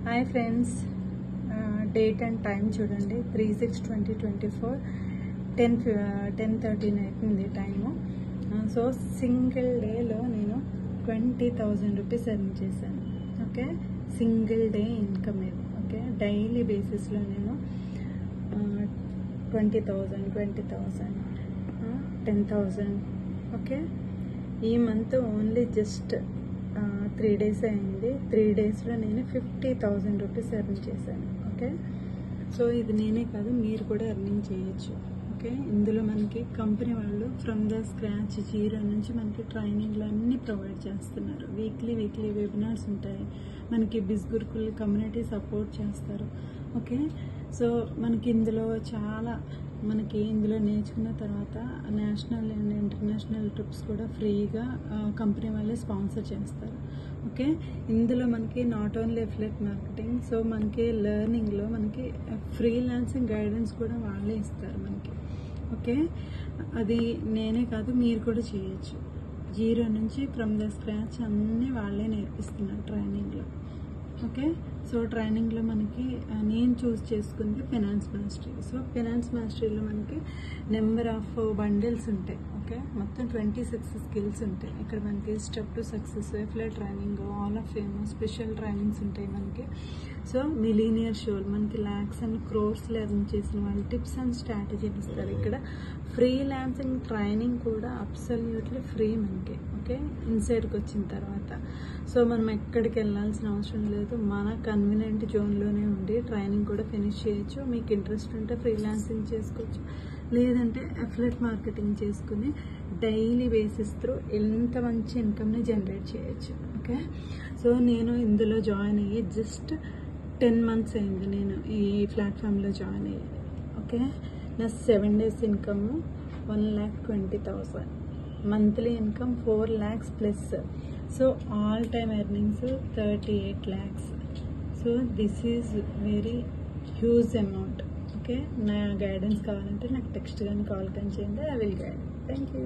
Hi friends, date and time చూడండి. 3/6/2024 10:13 అవుతుంది time. So single డేలో నేను 20,000 రూపీస్ ఎర్న్ చేశాను. ఓకే, సింగిల్ డే ఇన్కమ్ ఇది. ఓకే, డైలీ బేసిస్లో నేను 20,000 10,000. ఓకే, ఈ మంత్ ఓన్లీ జస్ట్ 3 days అయింది. 3 daysలో నేను 50,000 రూపీస్ ఎర్న్ చేశాను. ఓకే, సో ఇది నేనే కాదు, మీరు కూడా ఎర్నింగ్ చేయొచ్చు. ఓకే, ఇందులో మనకి కంపెనీ వాళ్ళు ఫ్రమ్ ద స్క్రాచ్ జీరో నుంచి మనకి ట్రైనింగ్లు అన్నీ ప్రొవైడ్ చేస్తున్నారు. వీక్లీ వెబినార్స్ ఉంటాయి. మనకి బిస్గురుకుల్ కమ్యూనిటీ సపోర్ట్ చేస్తారు. ఓకే, సో మనకి ఇందులో చాలా ఇందులో నేర్చుకున్న తర్వాత నేషనల్ అండ్ ఇంటర్నేషనల్ ట్రిప్స్ కూడా ఫ్రీగా కంపెనీ వాళ్ళే స్పాన్సర్ చేస్తారు. ఓకే, ఇందులో మనకి not only affiliate marketing, so మనకి లెర్నింగ్లో మనకి ఫ్రీలాన్సింగ్ గైడెన్స్ కూడా వాళ్ళే ఇస్తారు మనకి. ఓకే, అది నేనే కాదు, మీరు కూడా చేయొచ్చు. జీరో నుంచి ఫ్రమ్ ద స్క్రాచ్ అన్నీ వాళ్ళే నేర్పిస్తున్నారు ట్రైనింగ్లో. ఓకే, సో ట్రైనింగ్లో మనకి నేను చూస్ చేసుకుంది ఫైనాన్స్ మాస్టరీ. సో ఫైనాన్స్ మాస్టరీలో మనకి నెంబర్ ఆఫ్ బండిల్స్ ఉంటాయి. ఓకే, మొత్తం 26 స్కిల్స్ ఉంటాయి. ఇక్కడ మనకి step to success, affiliate training, hall of fame, special trainings ఉంటాయి మనకి. సో మిలీనియర్ షోలు మనకి ల్యాక్స్ అండ్ క్రోర్స్ లెర్న్ చేసిన వాళ్ళు టిప్స్ అండ్ స్ట్రాటజీలు ఇస్తారు. ఇక్కడ ఫ్రీలాన్సింగ్ ట్రైనింగ్ కూడా అబ్సల్యూట్లీ ఫ్రీ మనకి. ఓకే, ఇన్సైడ్కి వచ్చిన తర్వాత సో మనం ఎక్కడికి వెళ్ళాల్సిన అవసరం లేదు. మన కన్వీనియంట్ జోన్లోనే ఉండి ట్రైనింగ్ కూడా ఫినిష్ చేయొచ్చు. మీకు ఇంట్రెస్ట్ ఉంటే ఫ్రీలాన్సింగ్ చేసుకోవచ్చు, లేదంటే అఫిలియేట్ మార్కెటింగ్ చేసుకుని డైలీ బేసిస్ త్రూ ఎంత మంచి ఇన్కమ్ని జనరేట్ చేయొచ్చు. ఓకే, సో నేను ఇందులో జాయిన్ అయ్యి జస్ట్ 10 months అయింది నేను ఈ ప్లాట్ఫామ్లో జాయిన్ అయ్యి. ఓకే, నా 7 days income 1,20,000, monthly income 4 lakhs plus. So all time earnings 38 lakhs. So this is very huge amount. Okay, నా గైడెన్స్ కావాలంటే నాకు టెక్స్ట్ కానీ కాల్ కానీ చేయండి, I will guide. Thank you.